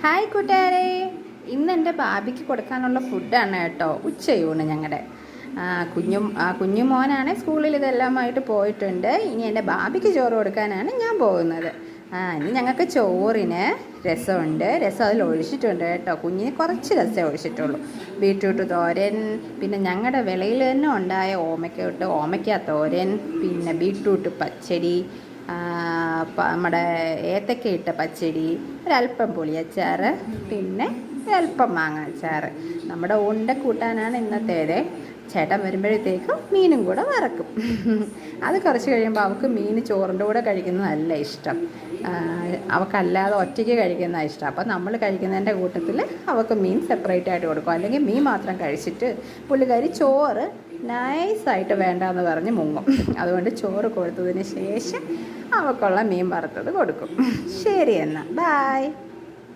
Hi കൂട്ടുകാരെ, ഇന്ന് എൻ്റെ ബാബിക്ക് കൊടുക്കാനുള്ള ഫുഡാണ് കേട്ടോ. ഉച്ചയൂണ് ഞങ്ങളുടെ കുഞ്ഞു മോനാണ് സ്കൂളിൽ ഇതെല്ലാമായിട്ട് പോയിട്ടുണ്ട്. ഇനി എൻ്റെ ബാബിക്ക് ചോറ് കൊടുക്കാനാണ് ഞാൻ പോകുന്നത്. ഇനി ഞങ്ങൾക്ക് ചോറിന് രസമുണ്ട്. രസം അതിൽ ഒഴിച്ചിട്ടുണ്ട് കേട്ടോ. കുഞ്ഞിന് കുറച്ച് രസമേ ഒഴിച്ചിട്ടുള്ളൂ. ബീട്രൂട്ട് തോരൻ, പിന്നെ ഞങ്ങളുടെ വിളയിൽ തന്നെ ഉണ്ടായ ഓമയ്ക്ക തോരൻ, പിന്നെ ബീട്രൂട്ട് പച്ചടി, നമ്മുടെ ഏത്തക്ക ഇട്ട പച്ചടി, ഒരല്പം പുളിയച്ചാർ, പിന്നെ ഒരല്പം മാങ്ങ അച്ചാർ. നമ്മുടെ ഉണ്ട കൂട്ടാനാണ് ഇന്നത്തേത്. ചേട്ടൻ വരുമ്പോഴത്തേക്കും മീനും കൂടെ വറക്കും. അത് കുറച്ച് കഴിയുമ്പോൾ അവൾക്ക് മീൻ ചോറിൻ്റെ കൂടെ കഴിക്കുന്നതല്ല ഇഷ്ടം. അവൾക്കല്ലാതെ ഒറ്റയ്ക്ക് കഴിക്കുന്നതാണ് ഇഷ്ടം. അപ്പോൾ നമ്മൾ കഴിക്കുന്നതിൻ്റെ കൂട്ടത്തിൽ അവൾക്ക് മീൻ സെപ്പറേറ്റ് ആയിട്ട് കൊടുക്കും. അല്ലെങ്കിൽ മീൻ മാത്രം കഴിച്ചിട്ട് പുള്ളിക്കാരി ചോറ് നൈസായിട്ട് വേണ്ടാന്ന് പറഞ്ഞ് മുങ്ങും. അതുകൊണ്ട് ചോറ് കൊടുത്തതിന് ശേഷം അവൾക്കുള്ള മീൻ വറുത്തത് കൊടുക്കും. ശരി എന്നാൽ, ബായ്.